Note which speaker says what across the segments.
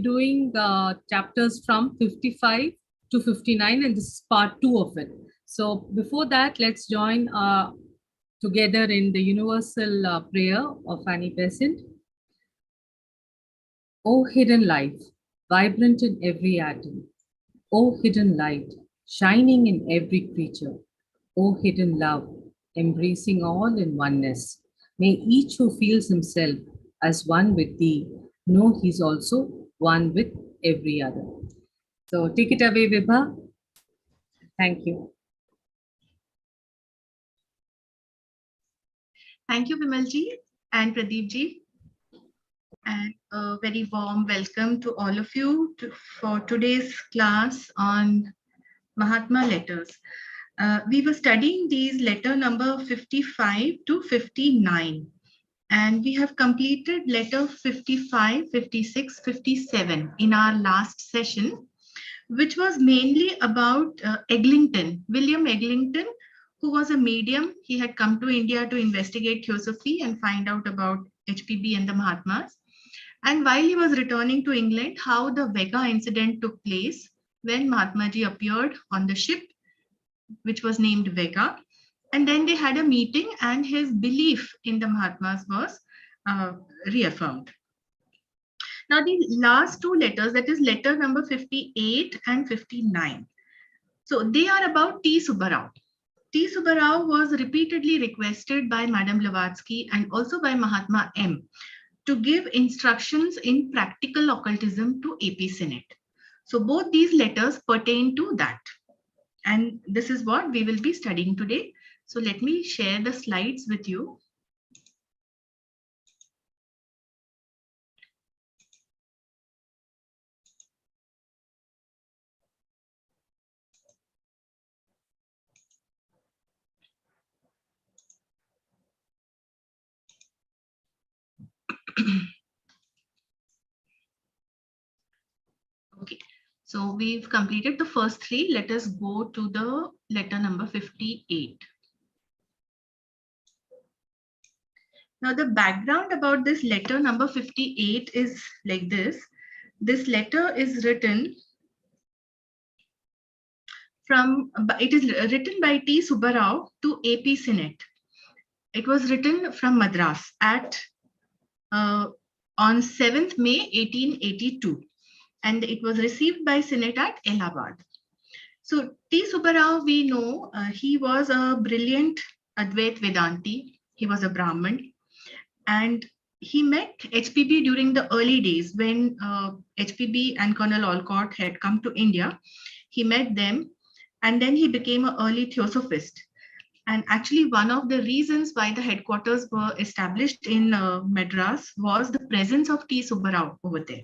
Speaker 1: Doing chapters from 55 to 59, and this is part 2 of it. So before that, let's join together in the universal prayer of Annie Besant. O hidden light, vibrant in every atom. O hidden light, shining in every creature. O hidden love, embracing all in oneness. May each who feels himself as one with thee know he's also one with every other. So take it away, Vibha. Thank you.
Speaker 2: Thank you, Vimalji and Pradeepji. And a very warm welcome to all of you for today's class on Mahatma letters. We were studying these letter number 55 to 59. And we have completed letter 55, 56, 57 in our last session, which was mainly about Eglinton, William Eglinton, who was a medium. He had come to India to investigate theosophy and find out about HPB and the Mahatmas. And while he was returning to England, how the Vega incident took place when Mahatmaji appeared on the ship, which was named Vega. And then they had a meeting and his belief in the Mahatmas was reaffirmed. Now, the last two letters, that is letter number 58 and 59. So they are about T. Subbarao. T. Subbarao was repeatedly requested by Madame Blavatsky and also by Mahatma M. to give instructions in practical occultism to AP Senate. So both these letters pertain to that. And this is what we will be studying today. So let me share the slides with you. Okay, so we've completed the first three. Let us go to the letter number 58. Now, the background about this letter number 58 is like this. This letter is written it is written by T. Subbarao to AP Senate. It was written from Madras on 7th May 1882, and it was received by Senate at Allahabad. So T. Subbarao, we know he was a brilliant Advait Vedanti. He was a Brahmin, and he met HPB during the early days when HPB and Colonel Olcott had come to India. He met them, and then he became an early theosophist. And actually, one of the reasons why the headquarters were established in Madras was the presence of T. Subbarao over there.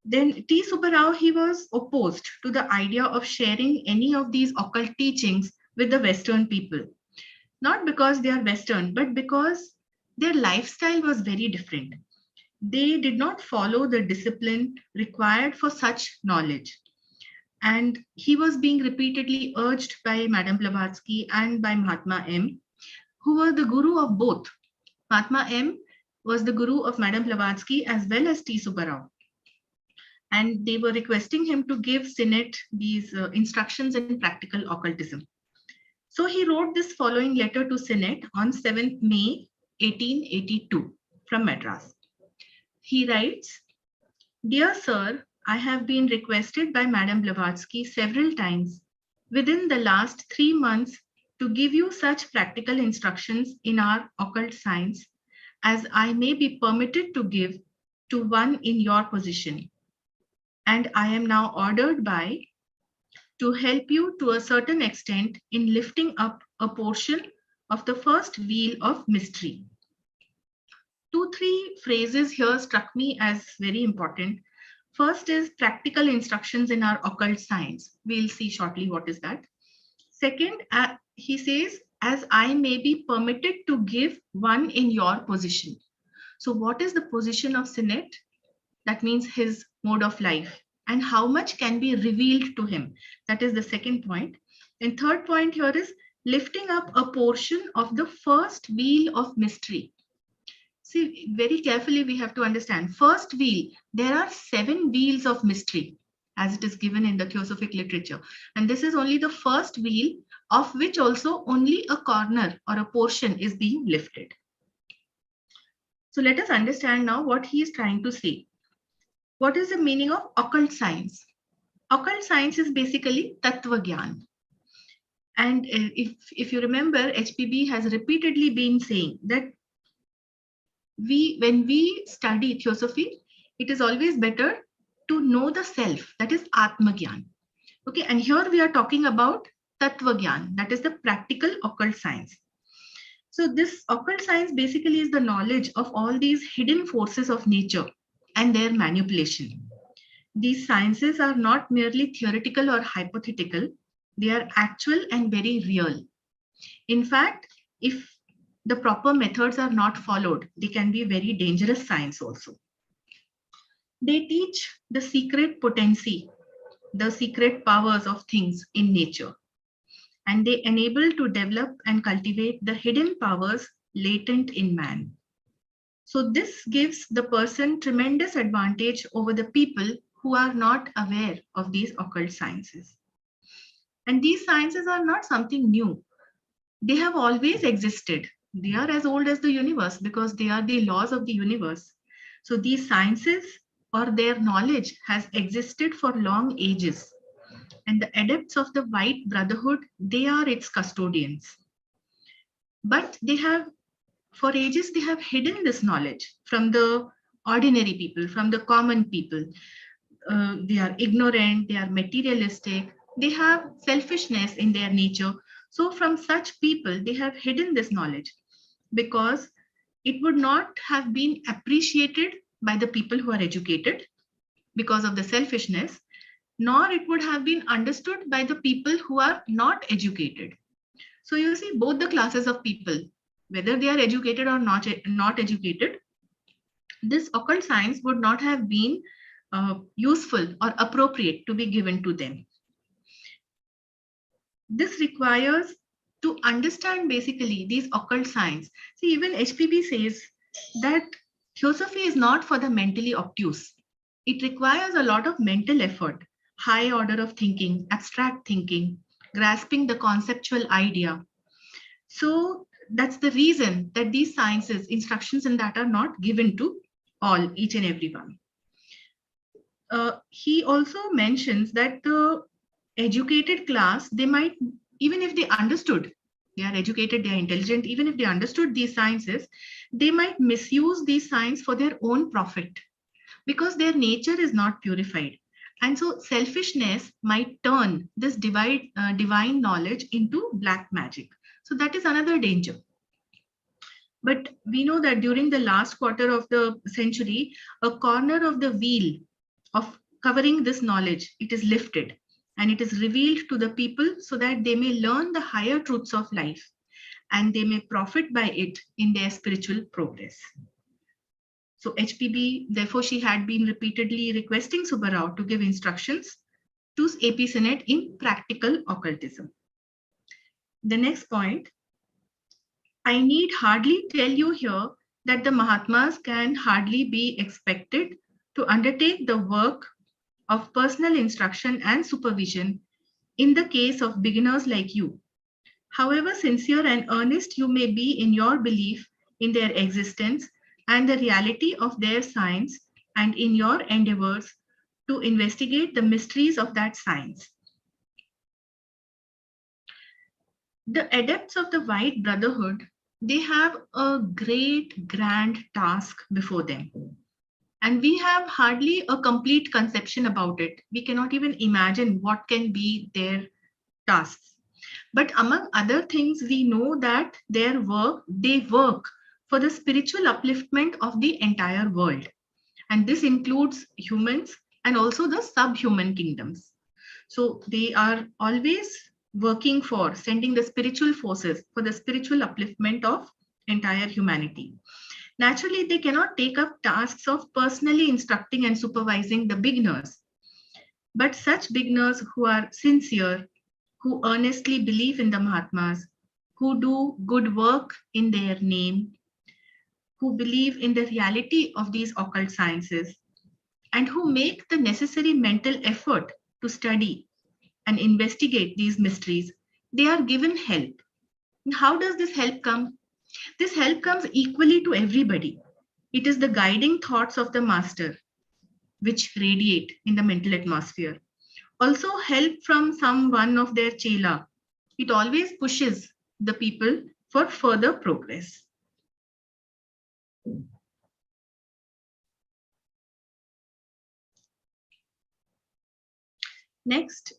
Speaker 2: Then T. Subbarao, he was opposed to the idea of sharing any of these occult teachings with the Western people. Not because they are Western, but because their lifestyle was very different. They did not follow the discipline required for such knowledge. And he was being repeatedly urged by Madame Blavatsky and by Mahatma M, who were the guru of both. Mahatma M was the guru of Madame Blavatsky as well as T. Subbarao. And they were requesting him to give Senate these instructions in practical occultism. So he wrote this following letter to Senate on 7th May 1882 from Madras. He writes, "Dear Sir, I have been requested by Madame Blavatsky several times within the last 3 months to give you such practical instructions in our occult science as I may be permitted to give to one in your position. And I am now ordered by to help you to a certain extent in lifting up a portion of the first wheel of mystery." 2-3 phrases here struck me as very important. First is practical instructions in our occult science. We'll see shortly what is that. Second, he says, as I may be permitted to give one in your position. So what is the position of Senate? That means his mode of life and how much can be revealed to him. That is the second point. And third point here is lifting up a portion of the first wheel of mystery. See, very carefully we have to understand. First wheel, there are 7 wheels of mystery as it is given in the Theosophic literature. And this is only the first wheel, of which also only a corner or a portion is being lifted. So let us understand now what he is trying to say. What is the meaning of occult science? Occult science is basically Tattva Gyan. And if you remember, HPB has repeatedly been saying that when we study theosophy, it is always better to know the self, that is Atma Gyan. Okay, and here we are talking about Tattva Gyan, that is the practical occult science. So this occult science basically is the knowledge of all these hidden forces of nature and their manipulation. These sciences are not merely theoretical or hypothetical, they are actual and very real. In fact, if the proper methods are not followed, they can be very dangerous science also. They teach the secret potency, the secret powers of things in nature, and they enable to develop and cultivate the hidden powers latent in man. So this gives the person tremendous advantage over the people who are not aware of these occult sciences. And these sciences are not something new. They have always existed. They are as old as the universe because they are the laws of the universe. So these sciences or their knowledge has existed for long ages. And the adepts of the White Brotherhood, they are its custodians. But they have, for ages, they have hidden this knowledge from the ordinary people, from the common people. They are ignorant, they are materialistic, they have selfishness in their nature. So from such people, they have hidden this knowledge because it would not have been appreciated by the people who are educated because of the selfishness, nor it would have been understood by the people who are not educated. So you see both the classes of people, whether they are educated or not educated, this occult science would not have been useful or appropriate to be given to them. This requires to understand basically these occult science. See, even HPB says that theosophy is not for the mentally obtuse. It requires a lot of mental effort, high order of thinking, abstract thinking, grasping the conceptual idea. So that's the reason that these sciences, instructions in that are not given to all, each and everyone. He also mentions that the educated class, they might, even if they understood, they are educated, they are intelligent, even if they understood these sciences, they might misuse these sciences for their own profit because their nature is not purified. And so selfishness might turn this divine knowledge into black magic. So that is another danger. But we know that during the last quarter of the century, a corner of the wheel of covering this knowledge, it is lifted and it is revealed to the people so that they may learn the higher truths of life and they may profit by it in their spiritual progress. So HPB, therefore, she had been repeatedly requesting Subbarao to give instructions to AP Senate in practical occultism. The next point, I need hardly tell you here that the Mahatmas can hardly be expected to undertake the work of personal instruction and supervision in the case of beginners like you. However sincere and earnest you may be in your belief in their existence and the reality of their science and in your endeavors to investigate the mysteries of that science. The adepts of the White Brotherhood, they have a great grand task before them. And we have hardly a complete conception about it. We cannot even imagine what can be their tasks. But among other things, we know that they work for the spiritual upliftment of the entire world. And this includes humans and also the subhuman kingdoms. So they are always working for sending the spiritual forces for the spiritual upliftment of entire humanity. Naturally, they cannot take up tasks of personally instructing and supervising the beginners. But such beginners who are sincere, who earnestly believe in the Mahatmas, who do good work in their name, who believe in the reality of these occult sciences and who make the necessary mental effort to study and investigate these mysteries, they are given help. And how does this help come? This help comes equally to everybody. It is the guiding thoughts of the master which radiate in the mental atmosphere. Also, help from some one of their chela. It always pushes the people for further progress. Next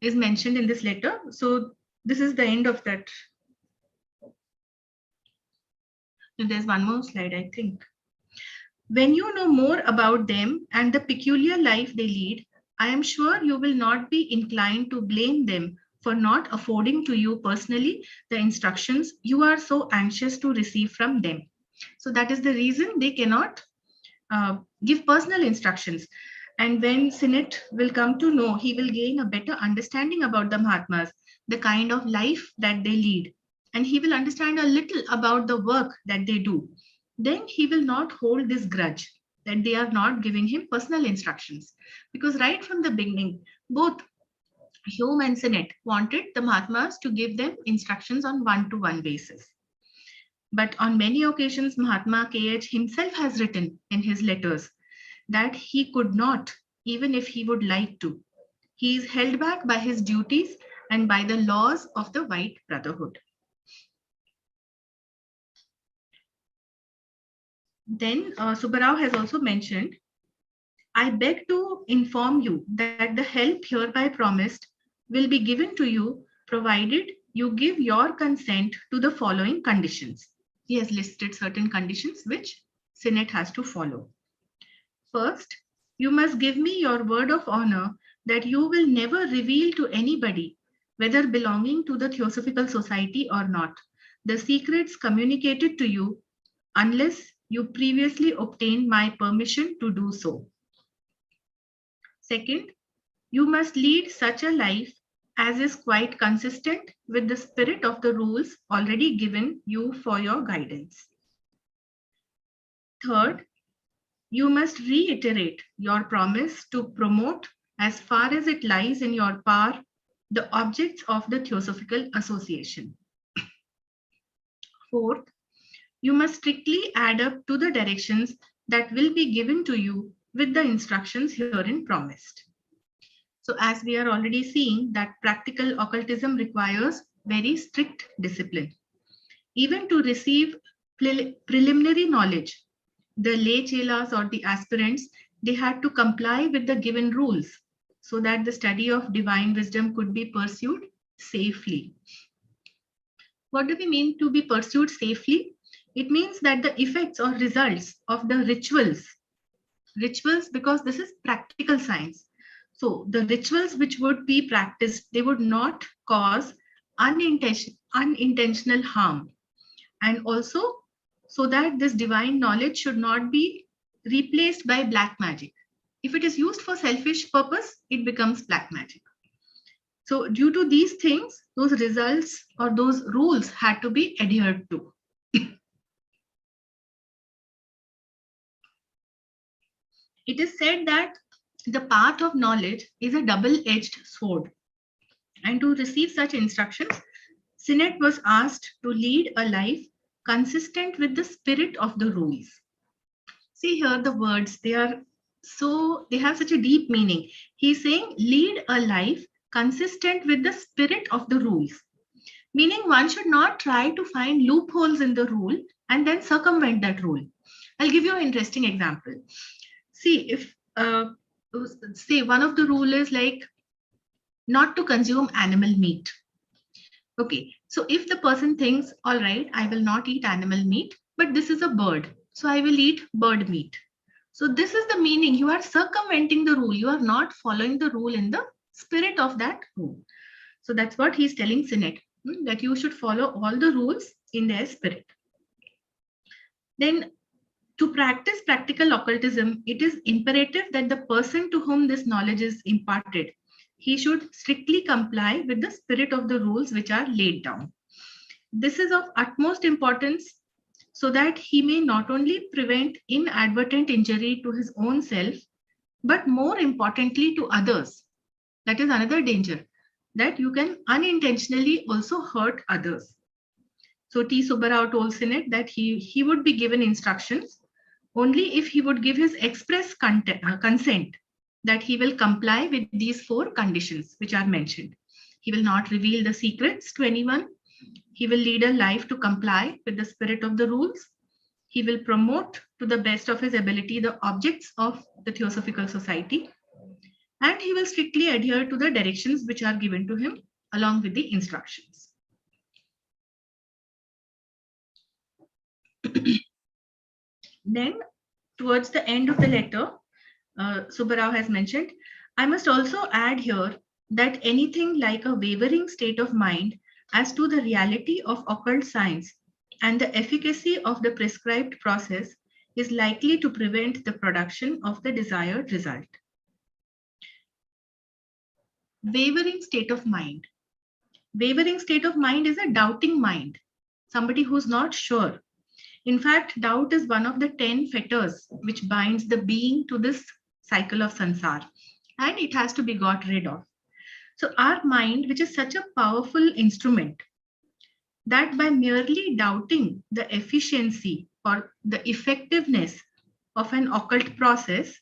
Speaker 2: is mentioned in this letter. So this is the end of that. There's one more slide, I think. When you know more about them and the peculiar life they lead, I am sure you will not be inclined to blame them for not affording to you personally the instructions you are so anxious to receive from them. So that is the reason they cannot give personal instructions. And when Sinet will come to know, he will gain a better understanding about the Mahatmas, the kind of life that they lead, and he will understand a little about the work that they do. Then he will not hold this grudge that they are not giving him personal instructions. Because right from the beginning, both Hume and Sinet wanted the Mahatmas to give them instructions on one-to-one basis. But on many occasions, Mahatma KH himself has written in his letters that he could not, even if he would like to. He is held back by his duties and by the laws of the White Brotherhood. Then Subbarao has also mentioned, I beg to inform you that the help hereby promised will be given to you provided you give your consent to the following conditions. He has listed certain conditions which Sinet has to follow. First, you must give me your word of honor that you will never reveal to anybody, whether belonging to the Theosophical Society or not, the secrets communicated to you unless you previously obtained my permission to do so. Second, you must lead such a life as is quite consistent with the spirit of the rules already given you for your guidance. Third, you must reiterate your promise to promote, as far as it lies in your power, the objects of the Theosophical Association. Fourth, you must strictly add up to the directions that will be given to you with the instructions herein promised. So as we are already seeing that practical occultism requires very strict discipline. Even to receive preliminary knowledge, the lay chelas or the aspirants, they had to comply with the given rules so that the study of divine wisdom could be pursued safely. What do we mean to be pursued safely? It means that the effects or results of the rituals because this is practical science. So the rituals which would be practiced, they would not cause unintentional harm. And also so that this divine knowledge should not be replaced by black magic. If it is used for selfish purpose, it becomes black magic. So due to these things, those results or those rules had to be adhered to. It is said that the path of knowledge is a double-edged sword. And to receive such instructions, Sinet was asked to lead a life consistent with the spirit of the rules. See here the words, they have such a deep meaning. He's saying lead a life consistent with the spirit of the rules. Meaning one should not try to find loopholes in the rule and then circumvent that rule. I'll give you an interesting example. See, if say one of the rule is like not to consume animal meat. Okay, so if the person thinks, all right, I will not eat animal meat, but this is a bird, so I will eat bird meat. So this is the meaning. You are circumventing the rule. You are not following the rule in the spirit of that rule. So that's what he's telling Sinet, that you should follow all the rules in their spirit. Then to practice practical occultism, it is imperative that the person to whom this knowledge is imparted, he should strictly comply with the spirit of the rules which are laid down. This is of utmost importance so that he may not only prevent inadvertent injury to his own self, but more importantly to others. That is another danger, that you can unintentionally also hurt others. So T. Subbarao told Senate that he would be given instructions only if he would give his express consent that he will comply with these 4 conditions which are mentioned. He will not reveal the secrets to anyone. He will lead a life to comply with the spirit of the rules. He will promote to the best of his ability the objects of the Theosophical Society. And he will strictly adhere to the directions which are given to him along with the instructions. Then, towards the end of the letter, Subbarao has mentioned, I must also add here that anything like a wavering state of mind as to the reality of occult science and the efficacy of the prescribed process is likely to prevent the production of the desired result. Wavering state of mind. Wavering state of mind is a doubting mind, somebody who's not sure. In fact, doubt is one of the 10 fetters which binds the being to this cycle of sansar, and it has to be got rid of. So our mind, which is such a powerful instrument, that by merely doubting the efficiency or the effectiveness of an occult process,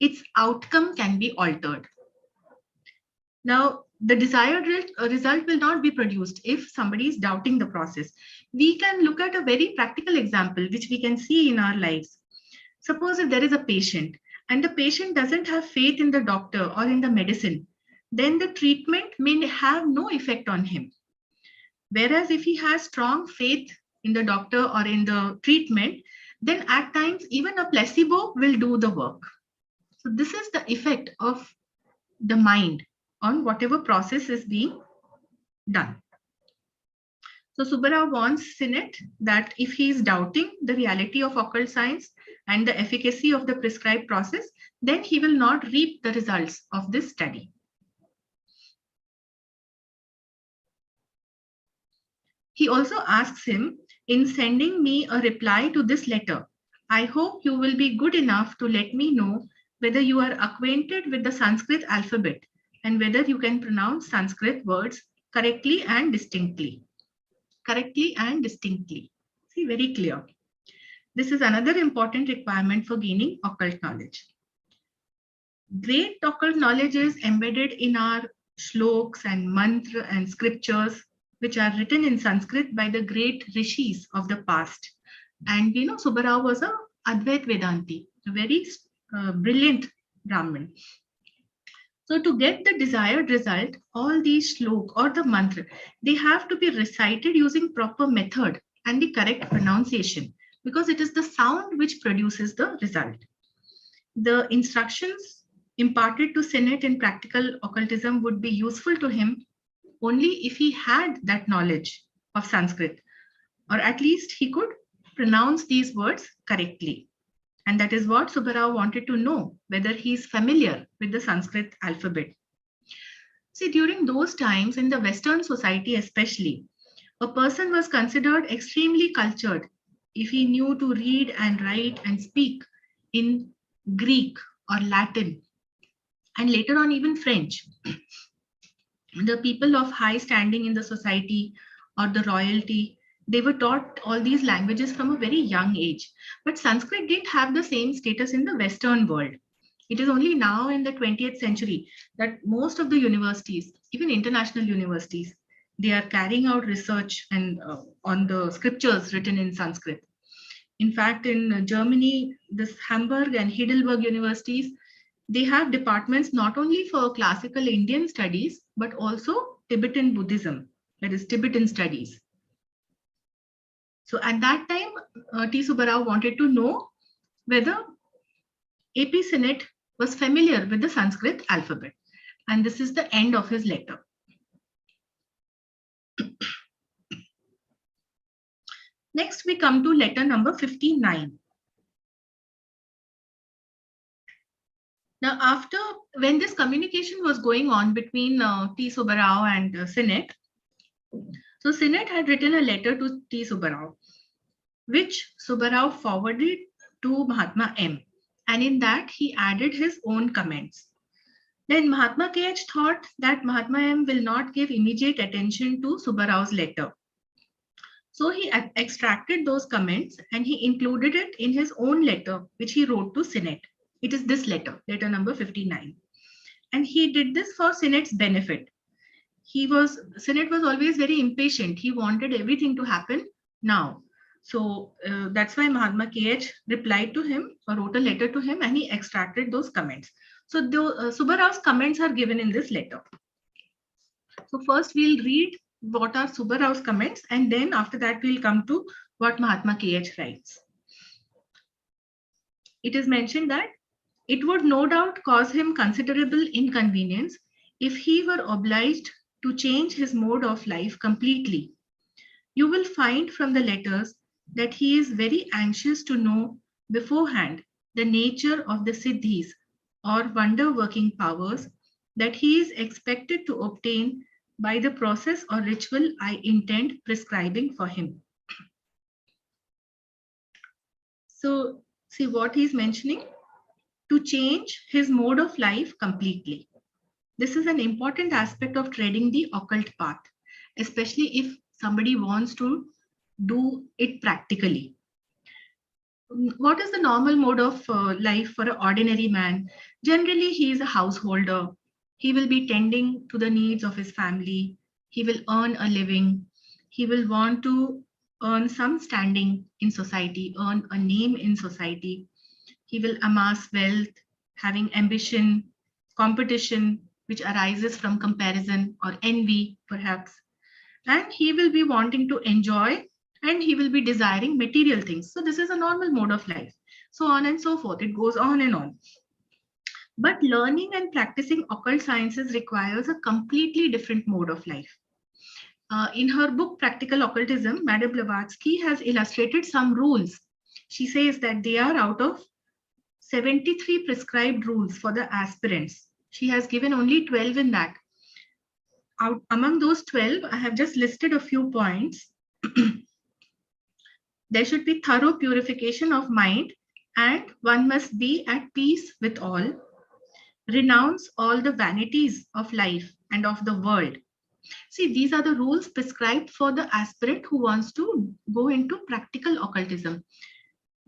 Speaker 2: its outcome can be altered. Now, the desired result will not be produced if somebody is doubting the process. We can look at a very practical example, which we can see in our lives. Suppose if there is a patient and the patient doesn't have faith in the doctor or in the medicine, then the treatment may have no effect on him. Whereas if he has strong faith in the doctor or in the treatment, then at times even a placebo will do the work. So this is the effect of the mind on whatever process is being done. So Subbarao warns Senate that if he is doubting the reality of occult science and the efficacy of the prescribed process, then he will not reap the results of this study. He also asks him, in sending me a reply to this letter, I hope you will be good enough to let me know whether you are acquainted with the Sanskrit alphabet and whether you can pronounce Sanskrit words correctly and distinctly. Correctly and distinctly. See, very clear. This is another important requirement for gaining occult knowledge. Great occult knowledge is embedded in our shloks and mantra and scriptures, which are written in Sanskrit by the great rishis of the past. And we know Subbarao was a Advait Vedanti, a very brilliant Brahmin. So to get the desired result, all these shlok or the mantra, they have to be recited using proper method and the correct pronunciation, because it is the sound which produces the result. The instructions imparted to Senate in practical occultism would be useful to him only if he had that knowledge of Sanskrit, or at least he could pronounce these words correctly. And that is what Subbarao wanted to know, whether he is familiar with the Sanskrit alphabet. See, during those times in the Western society especially, a person was considered extremely cultured if he knew to read and write and speak in Greek or Latin, and later on even French. The people of high standing in the society or the royalty, they were taught all these languages from a very young age. But Sanskrit didn't have the same status in the Western world. It is only now in the 20th century that most of the universities, even international universities, they are carrying out research and on the scriptures written in Sanskrit. In fact, in Germany, this Hamburg and Heidelberg universities, they have departments not only for classical Indian studies, but also Tibetan Buddhism, that is Tibetan studies. So at that time, T. Subbarao wanted to know whether AP Senate was familiar with the Sanskrit alphabet. And this is the end of his letter. Next, we come to letter number 59. Now, when this communication was going on between T. Subbarao and Senate, so Senate had written a letter to T. Subbarao. which Subbarao forwarded to Mahatma M. And in that, he added his own comments. Then Mahatma KH thought that Mahatma M will not give immediate attention to Subbarao's letter. So he extracted those comments and he included it in his own letter, which he wrote to Senate. It is this letter, letter number 59. And he did this for Senate's benefit. Senate was always very impatient. He wanted everything to happen now. So that's why Mahatma KH replied to him or wrote a letter to him and he extracted those comments. So Subbarao's comments are given in this letter. So first we'll read what are Subbarao's comments and then after that we'll come to what Mahatma KH writes. It is mentioned that it would no doubt cause him considerable inconvenience if he were obliged to change his mode of life completely. You will find from the letters that he is very anxious to know beforehand the nature of the siddhis or wonder-working powers that he is expected to obtain by the process or ritual I intend prescribing for him. So, see what he is mentioning? To change his mode of life completely. This is an important aspect of treading the occult path, especially if somebody wants to do it practically. What is the normal mode of life for an ordinary man? Generally, he is a householder. He will be tending to the needs of his family. He will earn a living. He will want to earn some standing in society, earn a name in society. He will amass wealth, having ambition, competition, which arises from comparison or envy, perhaps. And he will be wanting to enjoy and he will be desiring material things. So this is a normal mode of life. So on and so forth. It goes on and on. But learning and practicing occult sciences requires a completely different mode of life. In her book, Practical Occultism, Madame Blavatsky has illustrated some rules. She says that they are out of 73 prescribed rules for the aspirants. She has given only 12 in that. Among those 12, I have just listed a few points. There should be thorough purification of mind and one must be at peace with all. Renounce all the vanities of life and of the world. See, these are the rules prescribed for the aspirant who wants to go into practical occultism.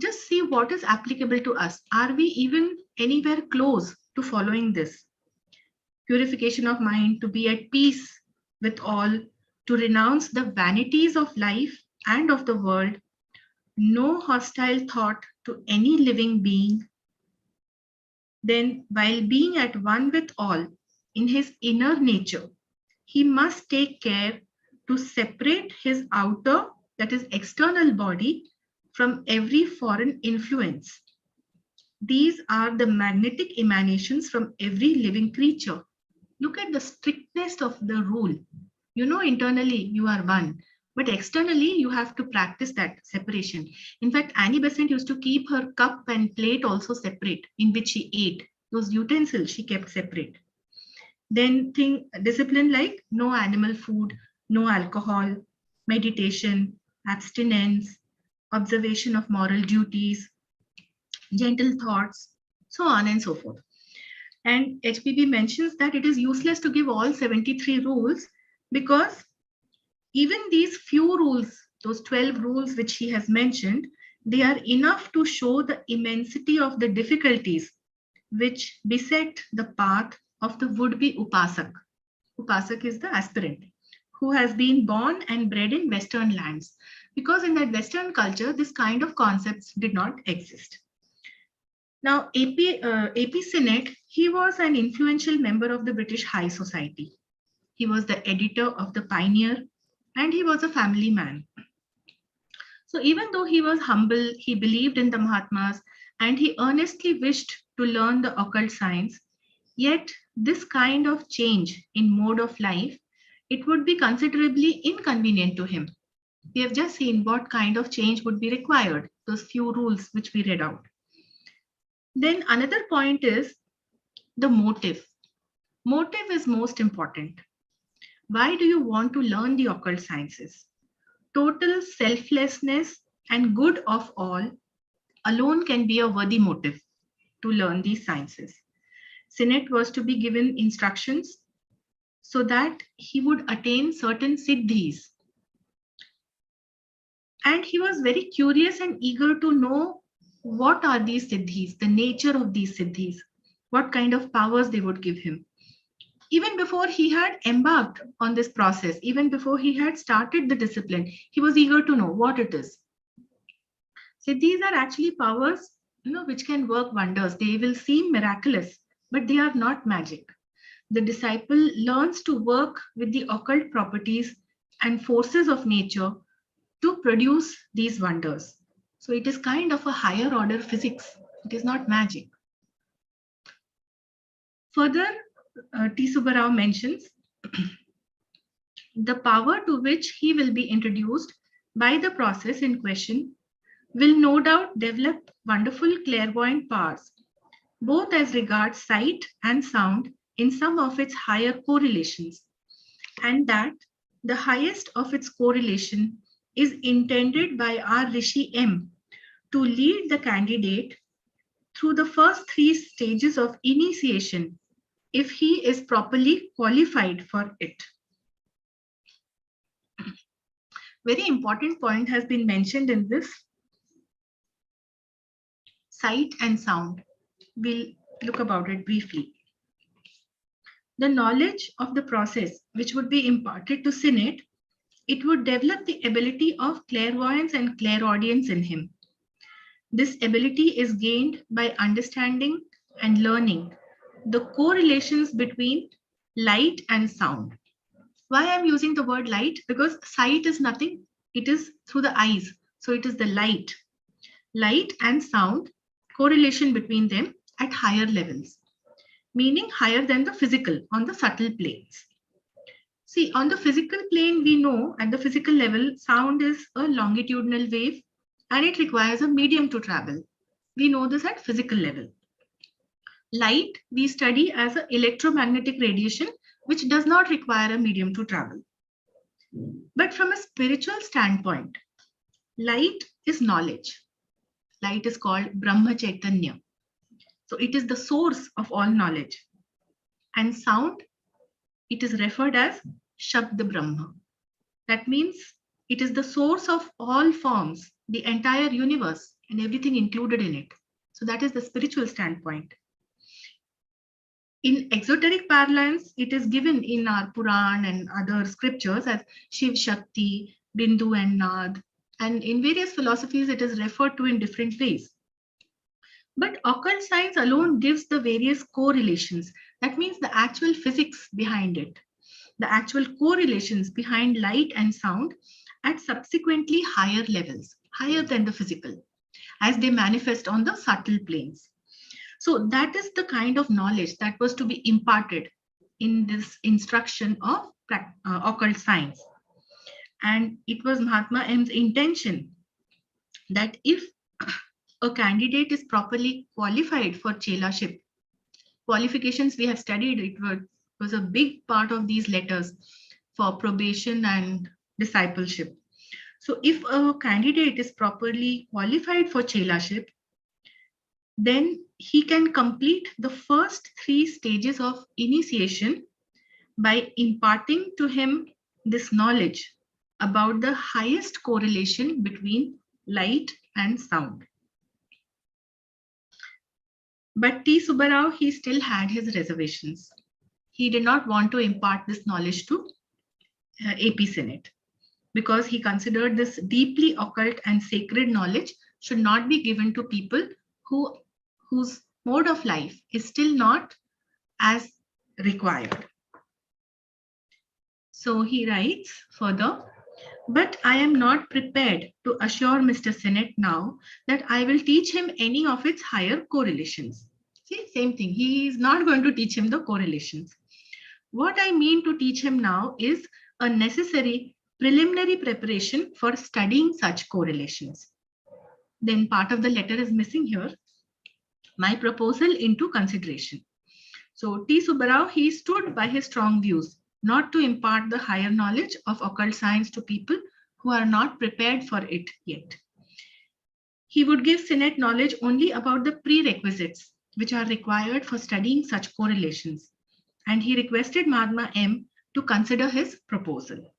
Speaker 2: Just see what is applicable to us. Are we even anywhere close to following this? Purification of mind, to be at peace with all, to renounce the vanities of life and of the world, no hostile thought to any living being. Then, while being at one with all in his inner nature, he must take care to separate his outer, that is external body, from every foreign influence. These are the magnetic emanations from every living creature. Look at the strictness of the rule. You know, internally you are one, but externally you have to practice that separation. In fact, Annie Besant used to keep her cup and plate also separate in which she ate. Those utensils she kept separate. Then discipline like no animal food, no alcohol, meditation, abstinence, observation of moral duties, gentle thoughts, so on and so forth. And HPB mentions that it is useless to give all 73 rules because even these few rules, those 12 rules which he has mentioned, they are enough to show the immensity of the difficulties which beset the path of the would-be upasak. Upasak is the aspirant who has been born and bred in Western lands, because in that Western culture, this kind of concepts did not exist. Now, AP Sinnett, he was an influential member of the British High Society. He was the editor of the Pioneer, and he was a family man. So even though he was humble, he believed in the Mahatmas, and he earnestly wished to learn the occult science, yet this kind of change in mode of life, it would be considerably inconvenient to him. We have just seen what kind of change would be required, those few rules which we read out. Then another point is the motive. Motive is most important. Why do you want to learn the occult sciences? Total selflessness and good of all alone can be a worthy motive to learn these sciences. Sinnett was to be given instructions so that he would attain certain siddhis. And he was very curious and eager to know what are these siddhis, the nature of these siddhis, what kind of powers they would give him. Even before he had embarked on this process, even before he had started the discipline, he was eager to know what it is. Siddhis are actually powers, which can work wonders. They will seem miraculous, but they are not magic. The disciple learns to work with the occult properties and forces of nature to produce these wonders. So it is kind of a higher order physics. It is not magic. Further, T. Subbarao mentions the power to which he will be introduced by the process in question will no doubt develop wonderful clairvoyant powers, both as regards sight and sound in some of its higher correlations, and that the highest of its correlation is intended by our Rishi M to lead the candidate through the first 3 stages of initiation if he is properly qualified for it. Very important point has been mentioned in this. Sight and sound. We'll look about it briefly. The knowledge of the process which would be imparted to Sinnett, it would develop the ability of clairvoyance and clairaudience in him. This ability is gained by understanding and learning the correlations between light and sound. Why I'm using the word light? Because sight is nothing. It is through the eyes. So it is the light. Light and sound, correlation between them at higher levels, meaning higher than the physical on the subtle planes. See, on the physical plane, we know at the physical level, sound is a longitudinal wave and it requires a medium to travel. We know this at physical level. Light, we study as an electromagnetic radiation, which does not require a medium to travel. But from a spiritual standpoint, light is knowledge. Light is called Brahma Chaitanya. So it is the source of all knowledge. And sound, it is referred as Shabda Brahma. That means it is the source of all forms, the entire universe and everything included in it. So that is the spiritual standpoint. In exoteric parlance, it is given in our Puran and other scriptures as Shiv Shakti, Bindu and Nad. And in various philosophies, it is referred to in different ways. But occult science alone gives the various correlations. That means the actual physics behind it, the actual correlations behind light and sound at subsequently higher levels, higher than the physical, as they manifest on the subtle planes. So that is the kind of knowledge that was to be imparted in this instruction of occult science. And it was Mahatma M's intention that if a candidate is properly qualified for chelaship, qualifications we have studied, it was a big part of these letters for probation and discipleship. So if a candidate is properly qualified for chelaship, then he can complete the first 3 stages of initiation by imparting to him this knowledge about the highest correlation between light and sound. But T. Subbarao, he still had his reservations. He did not want to impart this knowledge to AP Sinnett because he considered this deeply occult and sacred knowledge should not be given to people whose mode of life is still not as required. So he writes further, but I am not prepared to assure Mr. Sinnett now that I will teach him any of its higher correlations. See, same thing. He is not going to teach him the correlations. What I mean to teach him now is a necessary preliminary preparation for studying such correlations. Then part of the letter is missing here. My proposal into consideration. So T. Subbarao, he stood by his strong views, not to impart the higher knowledge of occult science to people who are not prepared for it yet. He would give Senate knowledge only about the prerequisites which are required for studying such correlations, and he requested Mahatma M to consider his proposal.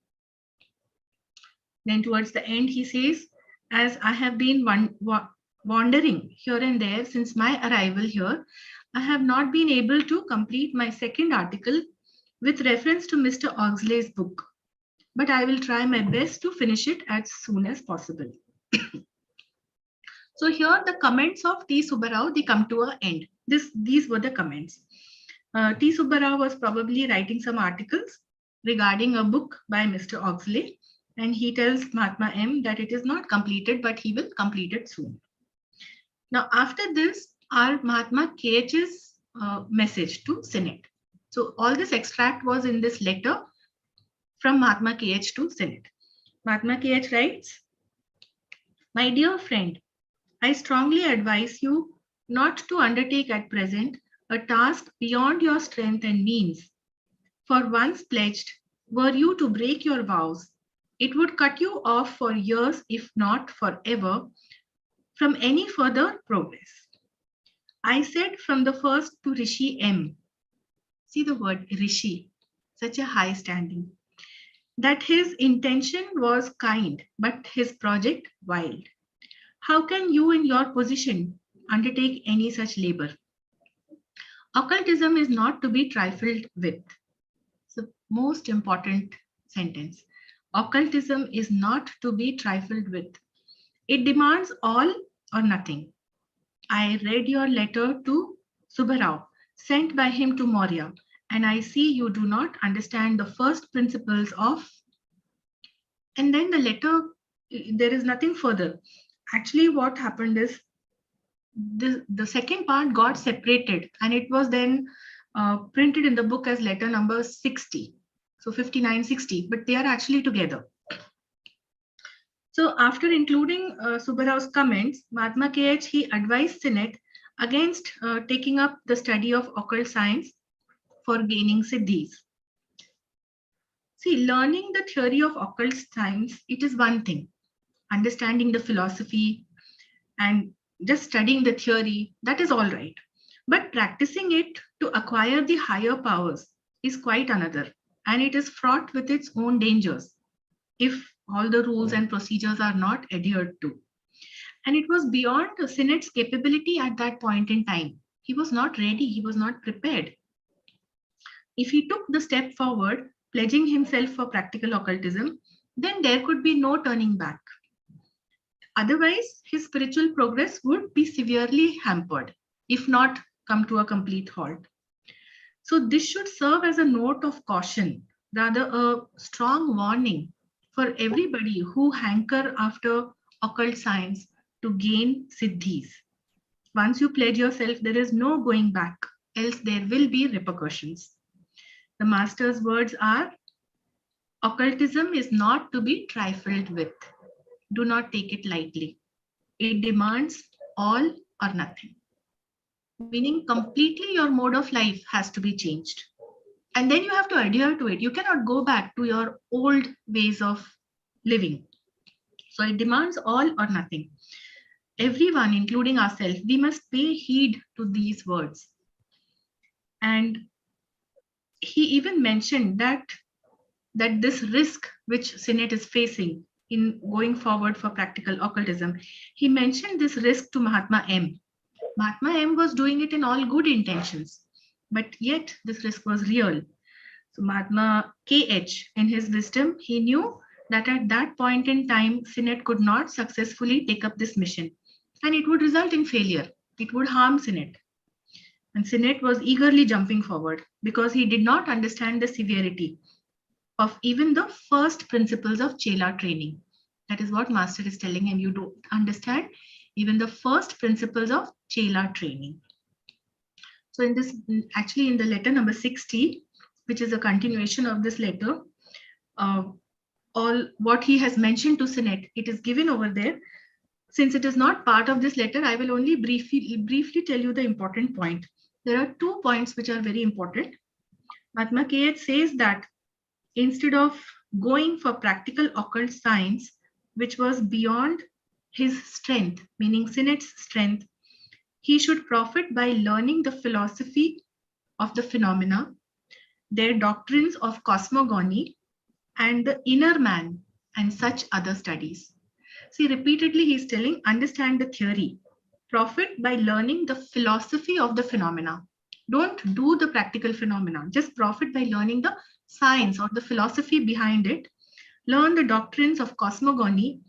Speaker 2: Then towards the end, he says, as I have been wandering here and there since my arrival here, I have not been able to complete my second article with reference to Mr. Oxley's book, but I will try my best to finish it as soon as possible. So here the comments of T. Subbarao, they come to an end. These were the comments. T. Subbarao was probably writing some articles regarding a book by Mr. Oxley, and he tells Mahatma M that it is not completed, but he will complete it soon. Now, after this are Mahatma KH's message to Senate. So all this extract was in this letter from Mahatma KH to Senate. Mahatma KH writes, "My dear friend, I strongly advise you not to undertake at present a task beyond your strength and means. For once pledged, were you to break your vows, it would cut you off for years, if not forever, from any further progress. I said from the first to Rishi M," see the word Rishi, such a high standing, "that his intention was kind, but his project wild. How can you in your position undertake any such labor? Occultism is not to be trifled with." So most important sentence. Occultism is not to be trifled with. It demands all or nothing. I read your letter to Subbarao, sent by him to Maurya, and I see you do not understand the first principles of... And then the letter, there is nothing further. Actually, what happened is the second part got separated, and it was then printed in the book as letter number 60. So 59, 60, but they are actually together. So after including Subbarao's comments, Mahatma KH, he advised Senate against taking up the study of occult science for gaining siddhis. See, learning the theory of occult science, it is one thing. Understanding the philosophy and just studying the theory, that is all right. But practicing it to acquire the higher powers is quite another, and it is fraught with its own dangers if all the rules and procedures are not adhered to. And it was beyond the Senate's capability at that point in time. He was not ready, he was not prepared. If he took the step forward, pledging himself for practical occultism, then there could be no turning back. Otherwise, his spiritual progress would be severely hampered, if not come to a complete halt. So this should serve as a note of caution, rather a strong warning for everybody who hanker after occult science to gain siddhis. Once you pledge yourself, there is no going back, else there will be repercussions. The master's words are, occultism is not to be trifled with. Do not take it lightly. It demands all or nothing. Meaning completely your mode of life has to be changed. And then you have to adhere to it. You cannot go back to your old ways of living. So it demands all or nothing. Everyone, including ourselves, we must pay heed to these words. And he even mentioned that this risk which Senate is facing in going forward for practical occultism, he mentioned this risk to Mahatma M. Mahatma M was doing it in all good intentions, but yet this risk was real. So Mahatma KH, in his wisdom, he knew that at that point in time, Senate could not successfully take up this mission, and it would result in failure. It would harm Senate. And Senate was eagerly jumping forward because he did not understand the severity of even the first principles of Chela training. That is what Master is telling him. You don't understand even the first principles of Chela training. So in this, actually in the letter number 60, which is a continuation of this letter, all what he has mentioned to Senate, it is given over there. Since it is not part of this letter, I will only briefly tell you the important point. There are 2 points which are very important. Mahatma KH says that instead of going for practical occult science, which was beyond his strength, meaning Sinet's strength, he should profit by learning the philosophy of the phenomena, their doctrines of cosmogony, and the inner man, and such other studies. See, repeatedly he's telling, understand the theory, profit by learning the philosophy of the phenomena. Don't do the practical phenomena, just profit by learning the science or the philosophy behind it. Learn the doctrines of cosmogony,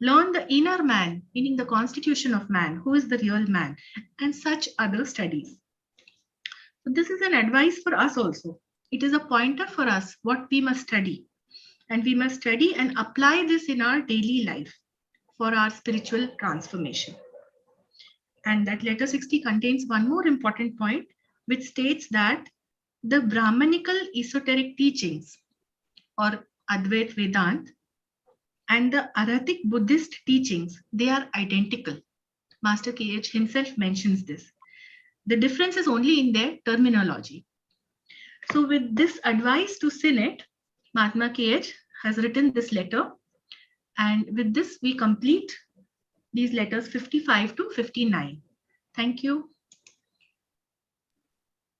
Speaker 2: learn the inner man, meaning the constitution of man, who is the real man, and such other studies. So this is an advice for us also. It is a pointer for us what we must study. And we must study and apply this in our daily life for our spiritual transformation. And that letter 60 contains one more important point, which states that the Brahmanical esoteric teachings or Advait Vedant and the Aratic Buddhist teachings, they are identical. Master KH himself mentions this. The difference is only in their terminology. So with this advice to Sinet, Mahatma KH has written this letter. And with this, we complete these letters 55 to 59. Thank you.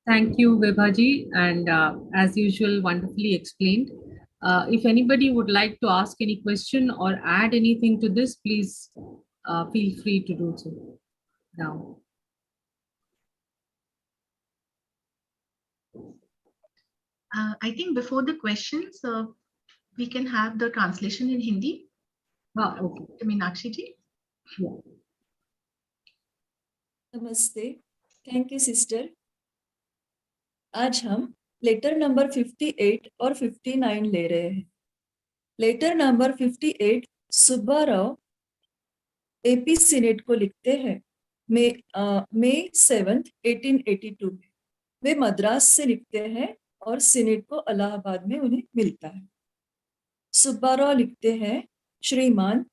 Speaker 1: Thank you, Vibhaji, and as usual, wonderfully explained. If anybody would like to ask any question or add anything to this, please feel free to do so now.
Speaker 2: I think before the questions, we can have the translation in Hindi.
Speaker 1: Okay.
Speaker 2: Meenakshi ji.
Speaker 1: Yeah.
Speaker 3: नमस्ते, thank you sister. आज हम letter number 58 और 59 ले रहे हैं। Letter number 58 Subbarao AP senate को लिखते हैं मई 7, 1882 में। वे मद्रास से लिखते हैं और सीनेट को इलाहाबाद में उन्हें मिलता है। सुब्बाराव लिखते हैं, श्रीमान,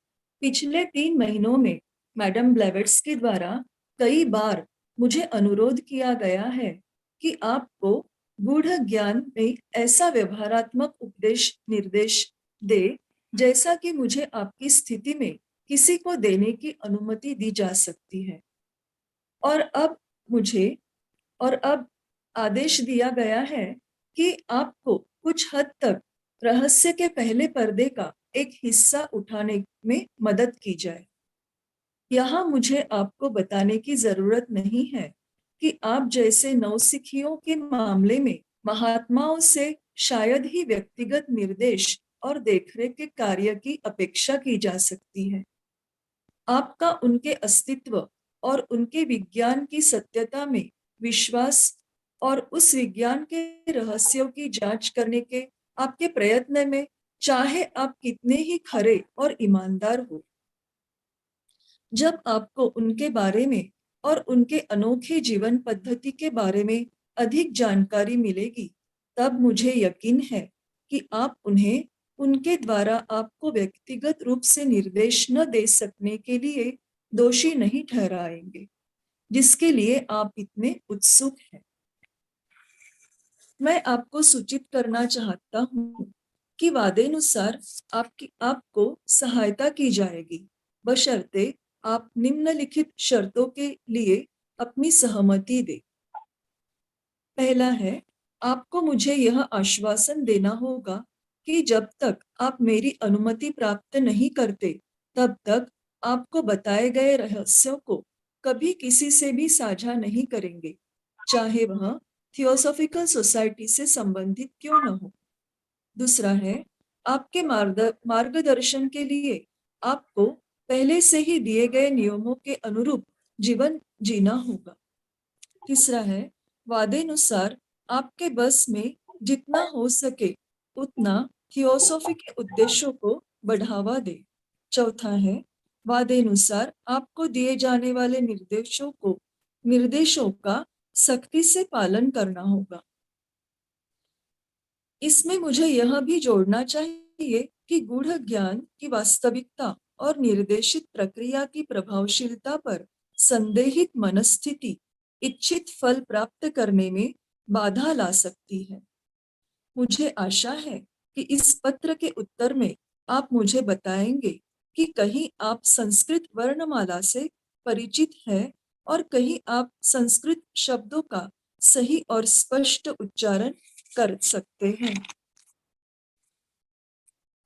Speaker 3: पिछले 3 महीनों में मैडम ब्लेवेट्स्की द्वारा कई बार मुझे अनुरोध किया गया है कि आपको गूढ़ ज्ञान में ऐसा व्यवहारात्मक उपदेश निर्देश दे जैसा कि मुझे आपकी स्थिति में किसी को देने की अनुमति दी जा सकती है। और अब आदेश दिया गया है कि आपको कुछ हद तक रहस्य के पहले पर्दे का एक हिस्सा उठाने में मदद की जाए। यहाँ मुझे आपको बताने की जरूरत नहीं है कि आप जैसे नवसिखियों के मामले में महात्माओं से शायद ही व्यक्तिगत निर्देश और देखरेख के कार्य की अपेक्षा की जा सकती है। आपका उनके अस्तित्व और उनके विज्ञान की सत्यता में विश्वास और उस विज्ञान के रहस्यों की जांच करने के आपके प्रयत्न में, चाहे आप कितने ही खरे और ईमानदार हो, जब आपको उनके बारे में और उनके अनोखे जीवन पद्धति के बारे में अधिक जानकारी मिलेगी, तब मुझे यकीन है कि आप उन्हें उनके द्वारा आपको व्यक्तिगत रूप से निर्देश न दे सकने के लिए दोषी नहीं ठहराएंगे, जिसके लिए आप इतने उत्सुक हैं। मैं आपको सूचित करना चाहता हूँ कि वादेनुसार आपको सहायता की जाएगी, बशर्ते आप निम्नलिखित शर्तों के लिए अपनी सहमति दें। पहला है, आपको मुझे यह आश्वासन देना होगा कि जब तक आप मेरी अनुमति प्राप्त नहीं करते, तब तक आपको बताए गए रहस्यों को कभी किसी से भी साझा नहीं करेंगे, चाहे वह थियोसॉफिकल सोसाइटी से संबंधित क्यों न हो। दूसरा है, आपके मार्गदर्शन के लिए आपको पहले से ही दिए गए नियमों के अनुरूप जीवन जीना होगा। तीसरा है, वादेनुसार आपके बस में जितना हो सके उतना थियोसॉफी के उद्देश्यों को बढ़ावा दे। चौथा है, वादेनुसार आपको दिए जाने वाले निर्देशों का सख्ती से पालन करना होगा। इसमें मुझे यह भी जोड़ना चाहिए कि गूढ़ ज्ञान की वास्तविकता और निर्देशित प्रक्रिया की प्रभावशीलता पर संदेहित मनस्थिति इच्छित फल प्राप्त करने में बाधा ला सकती है। मुझे आशा है कि इस पत्र के उत्तर में आप मुझे बताएंगे कि कहीं आप संस्कृत वर्णमाला से परिचित हैं और कहीं आप संस्कृत शब्दों का सही और स्पष्ट उच्चारण कर सकते हैं।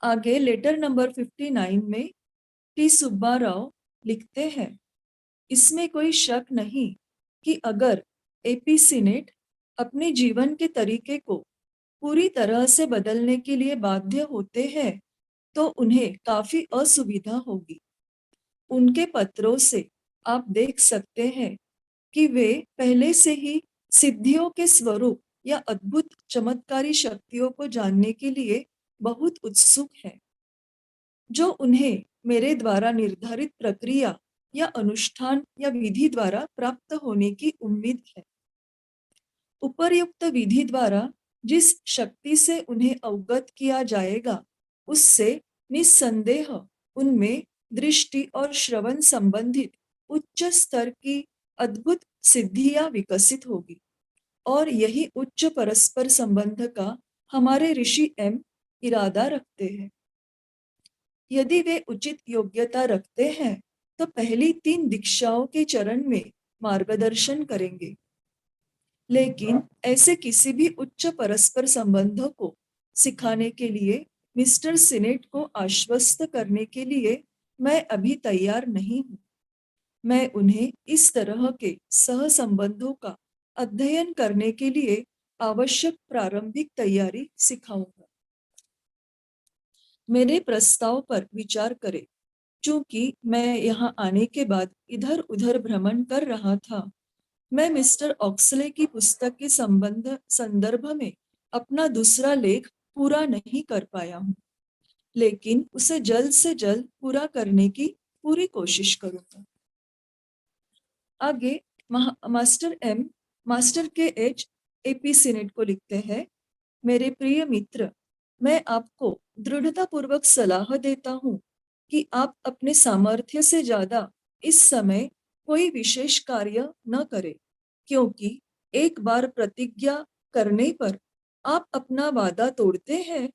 Speaker 3: आगे लेटर नंबर 59 में टी सुब्बा राव लिखते हैं, इसमें कोई शक नहीं कि अगर एपी सीनेट अपने जीवन के तरीके को पूरी तरह से बदलने के लिए बाध्य होते हैं तो उन्हें काफी असुविधा होगी। उनके पत्रों से आप देख सकते हैं कि वे पहले से ही सिद्धियों के स्वरूप या अद्भुत चमत्कारी शक्तियों को जानने के लिए बहुत उत्सुक हैं, जो उन्हें मेरे द्वारा निर्धारित प्रक्रिया या अनुष्ठान या विधि द्वारा प्राप्त होने की उम्मीद है। उपर्युक्त विधि द्वारा जिस शक्ति से उन्हें अवगत किया जाएगा, उससे निस्संदेह उनमें दृष्टि और श्रवण संबंधित उच्च स्तर की अद्भुत सिद्धियां विकसित होगी और यही उच्च परस्पर संबंध का हमारे ऋषि एम इरादा रखते हैं। यदि वे उचित योग्यता रखते हैं तो पहली 3 दीक्षाओं के चरण में मार्गदर्शन करेंगे, लेकिन ऐसे किसी भी उच्च परस्पर संबंधों को सिखाने के लिए मिस्टर सीनेट को आश्वस्त करने के लिए मैं अभी तैयार नहीं हूँ। मैं उन्हें इस तरह के सह संबंधों का अध्ययन करने के लिए आवश्यक प्रारंभिक तैयारी सिखाऊंगा। मेरे प्रस्ताव पर विचार करें। चूंकि मैं यहाँ आने के बाद इधर उधर भ्रमण कर रहा था, मैं मिस्टर ऑक्सले की पुस्तक के संदर्भ में अपना दूसरा लेख पूरा नहीं कर पाया हूँ, लेकिन उसे जल्द से जल्द पूरा करने की पूरी कोशिश करूँगा। आगे मास्टर के एच एपी सीनेट को लिखते हैं, मेरे प्रिय मित्र, मैं आपको दृढ़तापूर्वक सलाह देता हूँ कि आप अपने सामर्थ्य से ज्यादा इस समय कोई विशेष कार्य न करें, क्योंकि एक बार प्रतिज्ञा करने पर आप अपना वादा तोड़ते हैं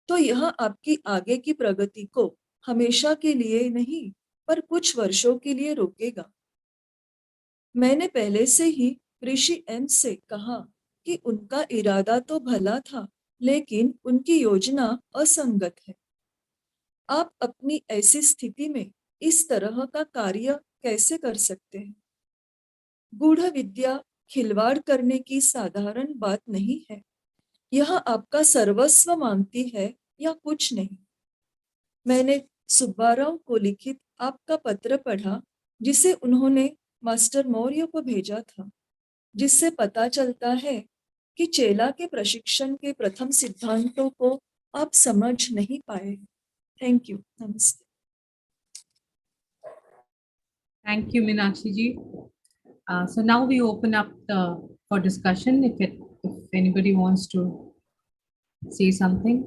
Speaker 3: तो यह आपकी आगे की प्रगति को हमेशा के लिए नहीं पर कुछ वर्षों के लिए रोकेगा। मैंने पहले से ही ऋषि एम से कहा कि उनका इरादा तो भला था, लेकिन उनकी योजना असंगत है। आप अपनी ऐसी स्थिति में इस तरह का कार्य कैसे कर सकते हैं? गूढ़ विद्या खिलवाड़ करने की साधारण बात नहीं है। यह आपका सर्वस्व मांगती है या कुछ नहीं। मैंने सुब्बाराव को लिखित आपका पत्र पढ़ा, जिसे उन्होंने मास्टर मौर्य को भेजा था, जिससे पता चलता है कि चेला के प्रशिक्षण के प्रथम सिद्धांतों को आप समझ नहीं पाए। Thank you. नमस्ते।
Speaker 1: Thank you, Meenakshi ji. So now we open up for discussion. If anybody wants to say something.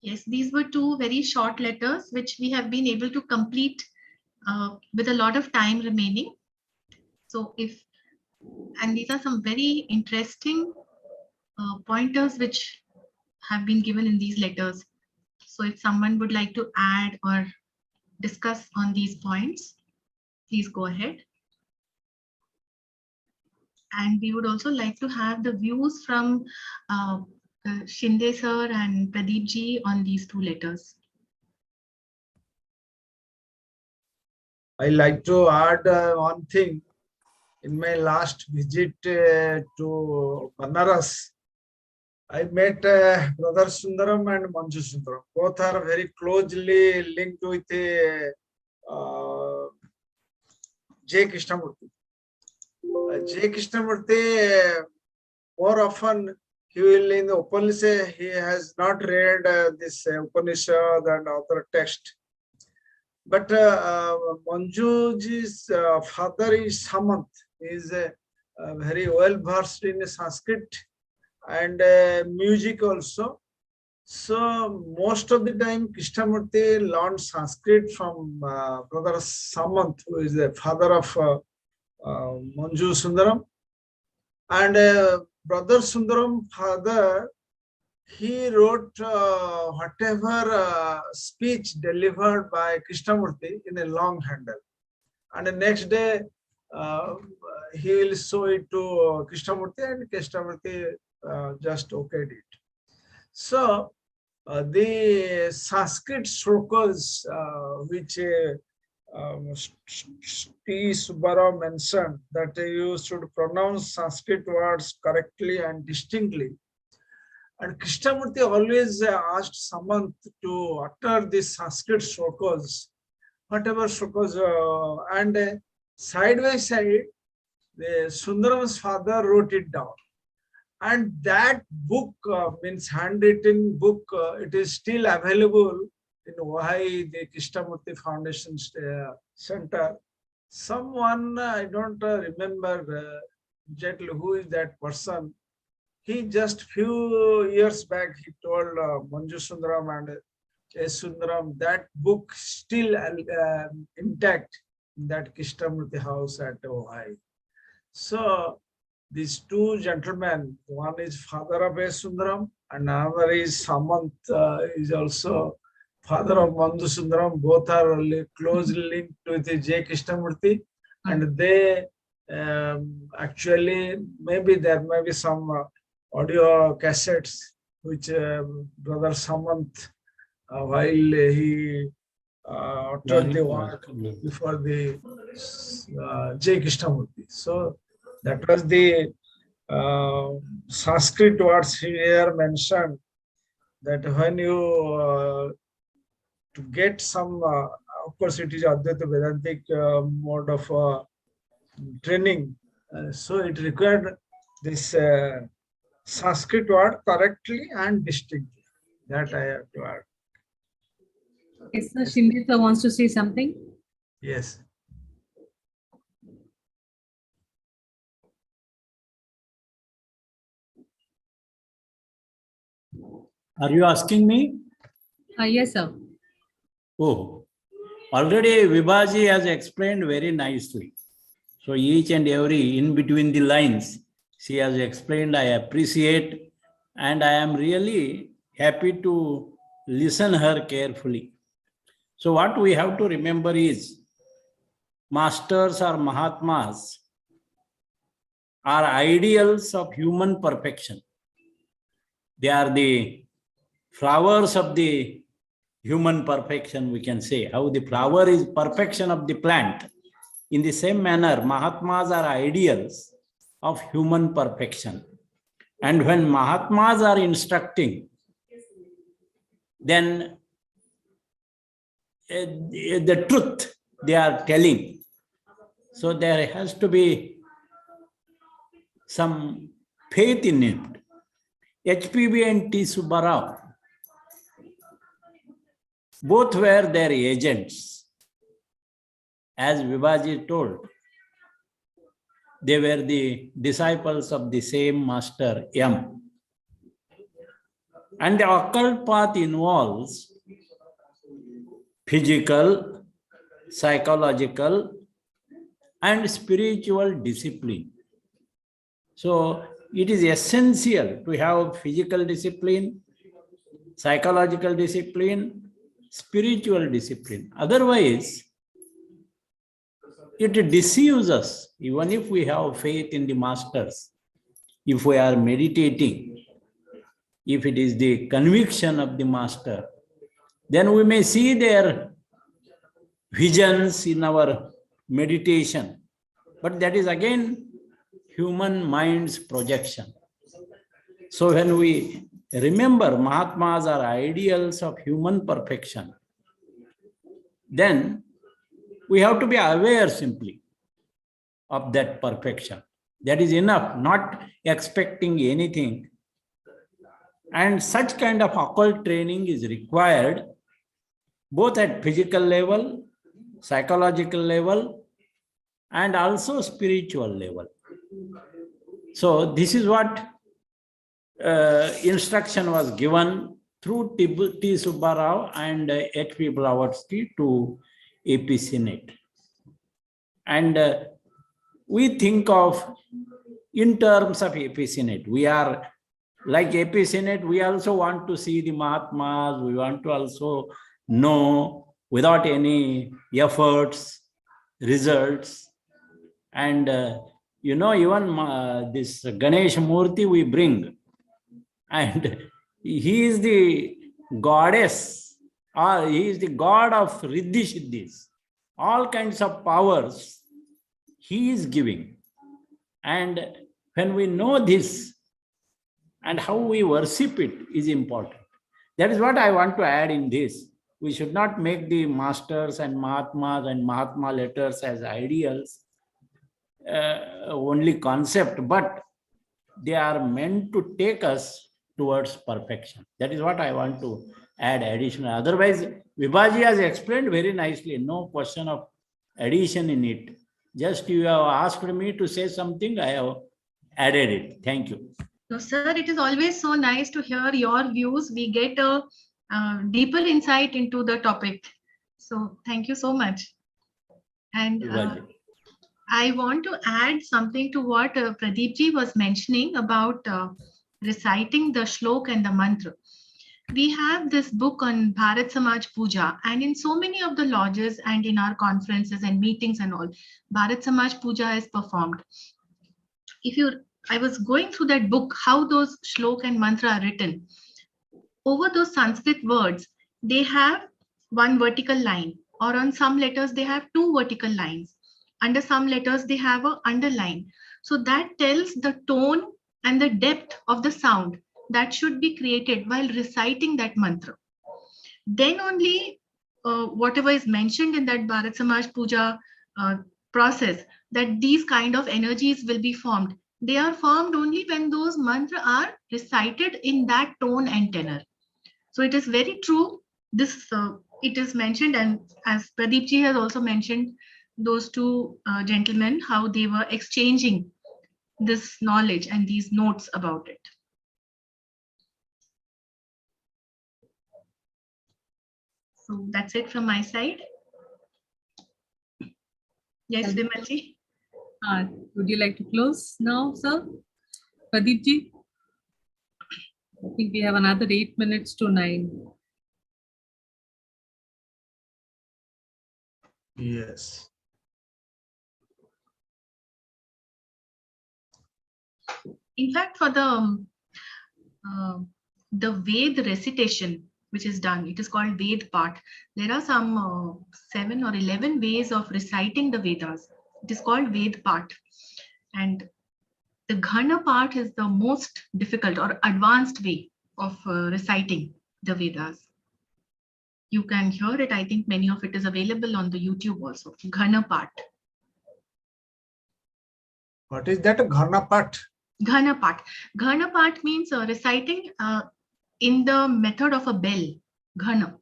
Speaker 2: Yes, these were 2 very short letters which we have been able to complete with a lot of time remaining. So and these are some very interesting pointers which have been given in these letters. So if someone would like to add or discuss on these points, please go ahead. And we would also like to have the views from Shinde sir and Pradeep ji on these 2 letters.
Speaker 4: I like to add one thing. In my last visit to Banaras, I met Brother Sundaram and Manju Sundaram. Both are very closely linked with J. Krishnamurti. J. Krishnamurti, more often he will in the Upanishad, he has not read this Upanishad and other text. But Manjuji's father is Samant. He is very well versed in Sanskrit and music also. So most of the time Krishnamurti learned Sanskrit from Brother Samant, who is the father of Manju Sundaram. And Brother Sundaram father, he wrote whatever speech delivered by Krishnamurti in a long handle. And the next day, uh, he will show it to Krishnamurti, and Krishnamurti just okayed it. So, the Sanskrit shlokas, which T. Subbarao mentioned, that you should pronounce Sanskrit words correctly and distinctly. And Krishnamurti always asked someone to utter these Sanskrit shlokas, whatever shlokas, and side by side, the Sundaram's father wrote it down. And that book means handwritten book. It is still available in Ohio, the Krishnamurti Foundation Center. Someone, I don't remember exactly who is that person. He just few years back, he told Manju Sundaram and S. Sundaram, that book still intact in that Krishnamurti house at Ohio. So these two gentlemen, one is father of S. Sundaram and another is Samant, is also father of Manju Sundaram. Both are closely linked with J. Krishnamurti, and they actually, maybe there may be some audio cassettes which Brother Samant, while he uttered the word before the J. Krishnamurti. So that was the Sanskrit words here mentioned, that when you to get some, of course it is Advaita Vedantic mode of training, so it required this Sanskrit word correctly and distinctly. That I have to add.
Speaker 1: Yes, sir. Shindita wants to say something.
Speaker 4: Yes.
Speaker 5: Are you asking me?
Speaker 1: Yes, sir.
Speaker 5: Oh, already Vibhaji has explained very nicely. So each and every in between the lines, she has explained. I appreciate, and I am really happy to listen her carefully. So what we have to remember is, masters or Mahatmas are ideals of human perfection. They are the flowers of the human perfection, we can say. How the flower is perfection of the plant. In the same manner, Mahatmas are ideals of human perfection. And when Mahatmas are instructing, then the truth they are telling. So there has to be some faith in it. HPB and T. Subbarao, both were their agents. As Vibhaji told, they were the disciples of the same master, M. And the occult path involves physical, psychological, and spiritual discipline. So it is essential to have physical discipline, psychological discipline, spiritual discipline. Otherwise, it deceives us. Even if we have faith in the masters, if we are meditating, if it is the conviction of the master, then we may see their visions in our meditation. But that is again human mind's projection. So when we remember Mahatmas are ideals of human perfection, then we have to be aware simply of that perfection. That is enough, not expecting anything. And such kind of occult training is required both at physical level, psychological level, and also spiritual level. So this is what instruction was given through T. Subbarao and H.P. Blavatsky to AP Senate. And we think of in terms of AP Senate. We are Like AP Senate, we also want to see the Mahatmas. We want to also know without any efforts, results. And even this Ganesh Murti we bring, and he is the goddess, or he is the god of Riddhi Siddhis. All kinds of powers he is giving. And when we know this, and how we worship it is important. That is what I want to add in this. We should not make the masters and Mahatmas and Mahatma letters as ideals, only concept, but they are meant to take us towards perfection. That is what I want to add additional. Otherwise, Vibhaji has explained very nicely. No question of addition in it. Just you have asked me to say something, I have added it. Thank you.
Speaker 2: So, sir, it is always so nice to hear your views. We get a deeper insight into the topic. So, thank you so much. And I want to add something to what Pradeepji was mentioning about reciting the shlok and the mantra. We have this book on Bharat Samaj Puja, and in so many of the lodges and in our conferences and meetings and all, Bharat Samaj Puja is performed. I was going through that book, how those shlok and mantra are written. Over those Sanskrit words, they have one vertical line, or on some letters, they have two vertical lines. Under some letters, they have an underline. So that tells the tone and the depth of the sound that should be created while reciting that mantra. Then only whatever is mentioned in that Bharat Samaj Puja process, that these kind of energies will be formed. They are formed only when those mantras are recited in that tone and tenor. So it is very true. This it is mentioned, and as Pradeepji has also mentioned, those two gentlemen, how they were exchanging this knowledge and these notes about it. So that's it from my side. Yes, Vimalji.
Speaker 1: Would you like to close now, sir? Pradeepji? I think we have another 8 minutes to 9.
Speaker 4: Yes.
Speaker 2: In fact, for the Ved recitation, which is done, it is called Ved part. There are some 7 or 11 ways of reciting the Vedas. It is called Ved part. And the Ghana part is the most difficult or advanced way of reciting the Vedas. You can hear it. I think many of it is available on the YouTube also. Ghana part.
Speaker 4: What is that? Ghana part?
Speaker 2: Ghana part. Ghana part means reciting in the method of a bell. Ghana.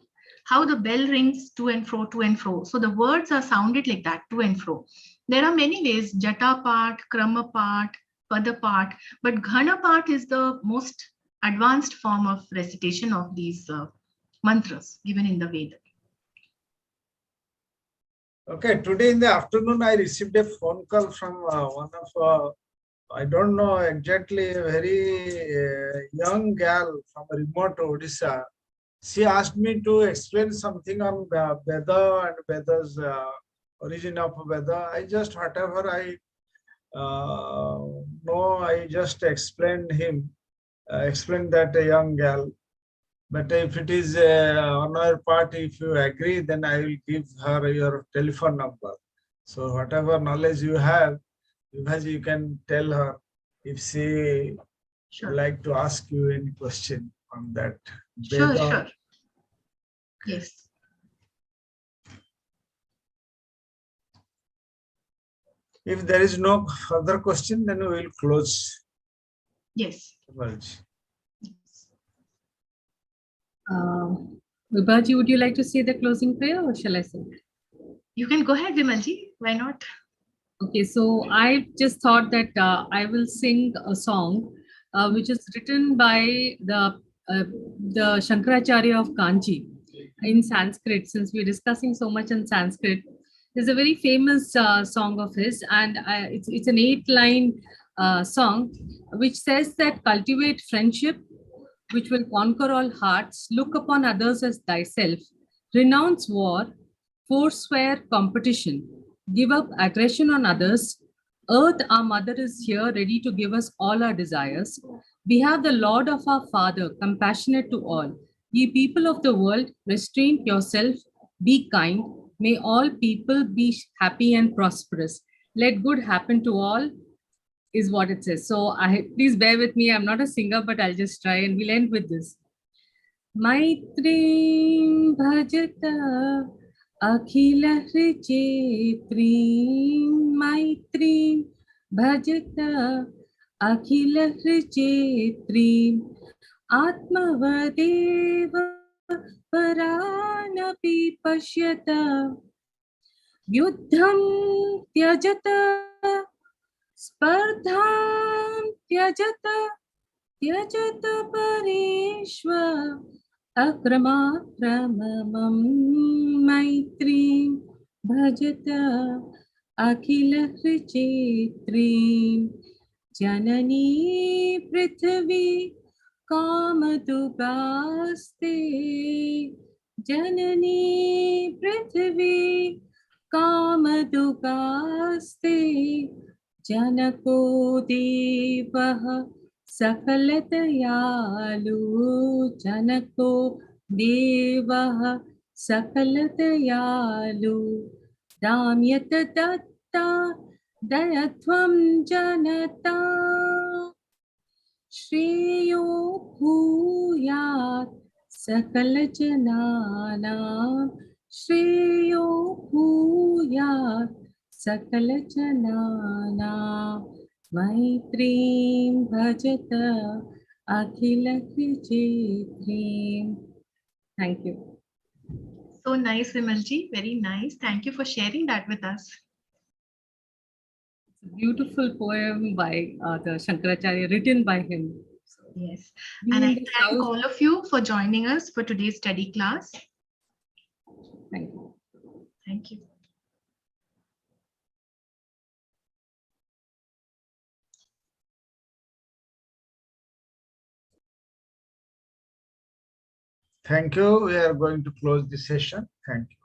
Speaker 2: How the bell rings to and fro, to and fro. So the words are sounded like that, to and fro. There are many ways, Jata part, Krama part, Pada part, but Ghana part is the most advanced form of recitation of these mantras given in the Veda.
Speaker 4: Okay, today in the afternoon, I received a phone call from one of, I don't know exactly, a very young gal from remote Odisha. She asked me to explain something on Veda and Veda's origin of Veda. I just, whatever I know, I just explained that a young gal. But if it is on our part, if you agree, then I will give her your telephone number. So whatever knowledge you have, you can tell her if she would like to ask you any question on that.
Speaker 2: Sure, sure. Yes.
Speaker 4: If there is no further question, then we will close.
Speaker 2: Yes.
Speaker 1: Vibhaji, would you like to say the closing prayer or shall I say?
Speaker 2: You can go ahead, Vimalji. Why not?
Speaker 1: Okay, so I just thought that I will sing a song which is written by the Shankaracharya of Kanchi in Sanskrit. Since we're discussing so much in Sanskrit, there's a very famous song of his, and it's an 8-line song, which says that cultivate friendship, which will conquer all hearts, look upon others as thyself, renounce war, forswear competition, give up aggression on others. Earth, our mother, is here ready to give us all our desires. We have the Lord of our Father, compassionate to all. Ye people of the world, restrain yourself, be kind. May all people be happy and prosperous. Let good happen to all, is what it says. So please bear with me. I'm not a singer, but I'll just try, and we'll end with this. Maitrim bhajata akhila hrichetrim. Maitrim bhajata akhila hrichetrim. Atmavadeva paranapi pashyata. Yuddham tyajata स्पर्धां त्यजत परेष्व अक्रमाक्रममं मैत्रीं भजत अखिलहृचेत्रीं जननी पृथ्वी कामदुगास्ते जननी पृथ्वी कामदुगास्ते जनको देवः सकलदयालु जनको देवः सकलदयालु दाम्यत दत्ता दयध्वं जनता श्रेयो भूयात् सकलजनानां श्रेयो भूयात् सकलजनानां मैत्रीं भजत अखिलहृचेत्रीं. Thank you.
Speaker 2: So nice, Vimalji. Very nice. Thank you for sharing that with us.
Speaker 1: It's a beautiful poem by the Shankaracharya, written by him.
Speaker 2: Yes. And I thank all of you for joining us for today's study class.
Speaker 1: Thank you.
Speaker 2: Thank you.
Speaker 4: Thank you. We are going to close the session. Thank you.